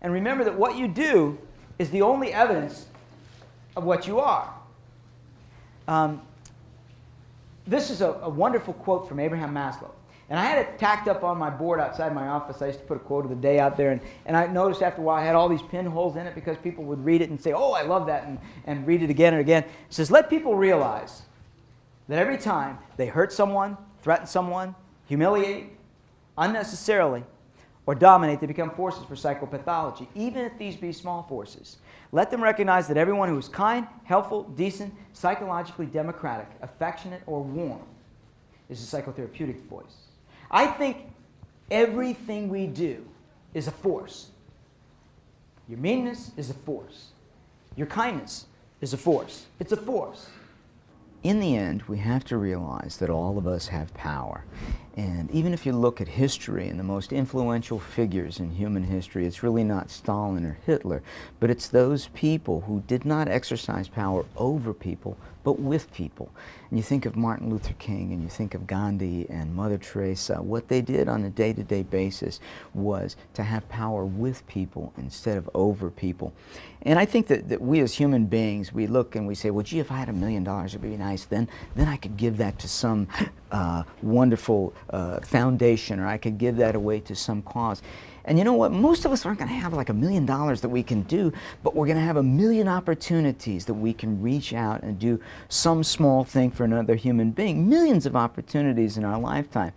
And remember that what you do is the only evidence of what you are. This is a wonderful quote from Abraham Maslow. And I had it tacked up on my board outside my office. I used to put a quote of the day out there. And I noticed after a while I had all these pinholes in it because people would read it and say, oh, I love that, and read it again and again. It says, let people realize that every time they hurt someone, threaten someone, humiliate unnecessarily, or dominate, they become forces for psychopathology, even if these be small forces. Let them recognize that everyone who is kind, helpful, decent, psychologically democratic, affectionate, or warm is a psychotherapeutic voice. I think everything we do is a force. Your meanness is a force. Your kindness is a force. It's a force. In the end, we have to realize that all of us have power. And even if you look at history and the most influential figures in human history, it's really not Stalin or Hitler, but it's those people who did not exercise power over people, but with people. And you think of Martin Luther King and you think of Gandhi and Mother Teresa. What they did on a day-to-day basis was to have power with people instead of over people. And I think that we as human beings, we look and we say, well, gee, if I had $1 million, it'd be nice. Then I could give that to some wonderful foundation, or I could give that away to some cause. And you know what? Most of us aren't going to have like $1 million that we can do, but we're going to have 1 million opportunities that we can reach out and do some small thing for another human being. Millions of opportunities in our lifetime.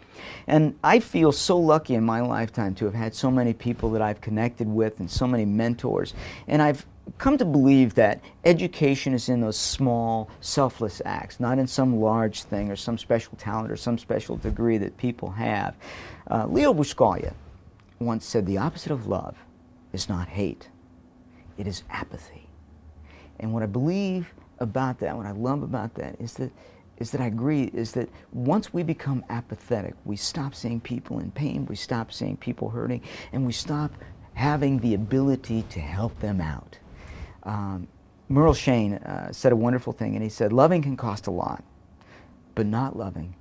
And I feel so lucky in my lifetime to have had so many people that I've connected with and so many mentors. And I've come to believe that education is in those small, selfless acts, not in some large thing or some special talent or some special degree that people have. Leo Buscaglia once said, the opposite of love is not hate, it is apathy. And what I believe about that, what I love about that is that I agree, is that once we become apathetic, we stop seeing people in pain, we stop seeing people hurting, and we stop having the ability to help them out. Merle Shane said a wonderful thing, and he said, loving can cost a lot, but not loving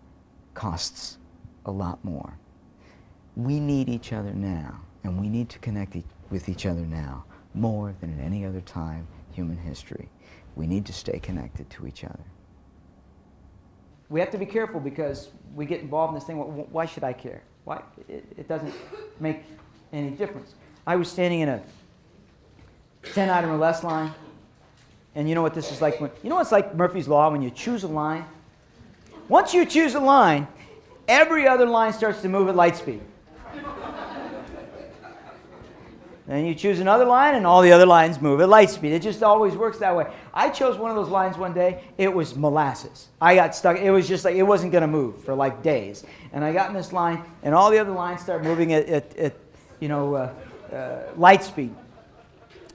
costs a lot more. We need each other now, and we need to connect with each other now more than at any other time in human history. We need to stay connected to each other. We have to be careful because we get involved in this thing. Why should I care? Why? It doesn't make any difference. I was standing in a 10-item or less line, and you know what this is like? You know it's like Murphy's Law when you choose a line? Once you choose a line, every other line starts to move at light speed. Then you choose another line, and all the other lines move at light speed. It just always works that way. I chose one of those lines one day. It was molasses. I got stuck. It was just like it wasn't going to move for like days. And I got in this line, and all the other lines start moving at light speed.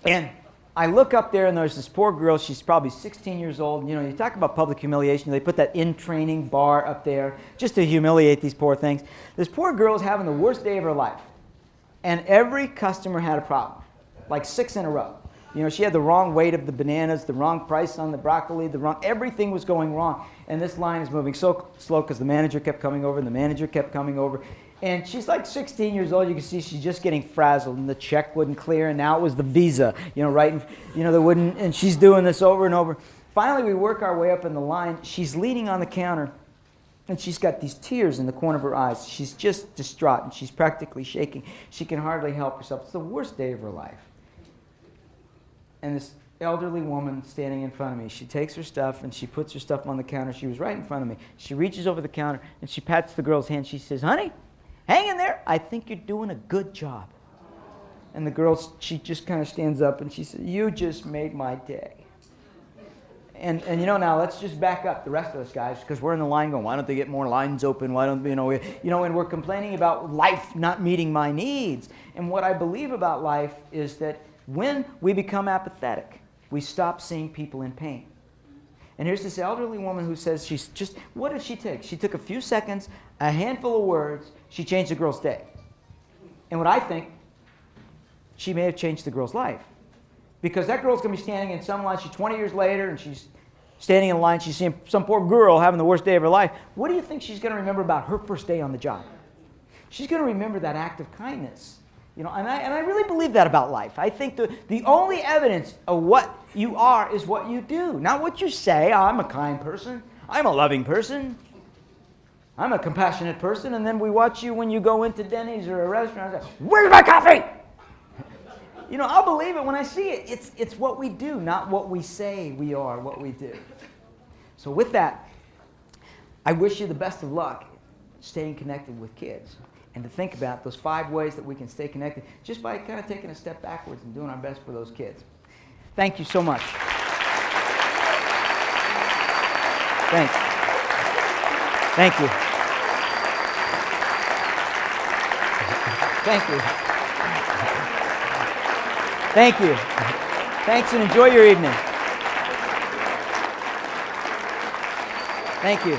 And I look up there, and there's this poor girl. She's probably 16 years old. You know, you talk about public humiliation. They put that in-training bar up there just to humiliate these poor things. This poor girl is having the worst day of her life. And every customer had a problem, like 6 in a row. You know, she had the wrong weight of the bananas, the wrong price on the broccoli, everything was going wrong. And this line is moving so slow because the manager kept coming over and the manager kept coming over. And she's like 16 years old. You can see she's just getting frazzled, and the check wouldn't clear, and now it was the Visa, right? And she's doing this over and over. Finally, we work our way up in the line. She's leaning on the counter, and she's got these tears in the corner of her eyes. She's just distraught, and she's practically shaking. She can hardly help herself. It's the worst day of her life. And this elderly woman standing in front of me, she takes her stuff, and she puts her stuff on the counter. She was right in front of me. She reaches over the counter, and she pats the girl's hand. She says, honey, hang in there. I think you're doing a good job. And the girl, she just kind of stands up, and she says, you just made my day. And now let's just back up, the rest of us guys, because we're in the line going, why don't they get more lines open? Why don't, and we're complaining about life not meeting my needs. And what I believe about life is that when we become apathetic, we stop seeing people in pain. And here's this elderly woman who says what did she take? She took a few seconds, a handful of words, she changed the girl's day. And what I think, she may have changed the girl's life. Because that girl's going to be standing in some line, she's 20 years later, and she's standing in line, she's seeing some poor girl having the worst day of her life. What do you think she's going to remember about her first day on the job? She's going to remember that act of kindness. You know, and I really believe that about life. I think the only evidence of what you are is what you do, not what you say. I'm a kind person. I'm a loving person. I'm a compassionate person. And then we watch you when you go into Denny's or a restaurant and say, "Where's my coffee?" You know, I'll believe it when I see it. It's what we do, not what we say we are, what we do. So with that, I wish you the best of luck staying connected with kids. And to think about those 5 ways that we can stay connected just by kind of taking a step backwards and doing our best for those kids. Thank you so much. Thanks. Thank you. Thank you. Thank you. Thanks, and enjoy your evening. Thank you.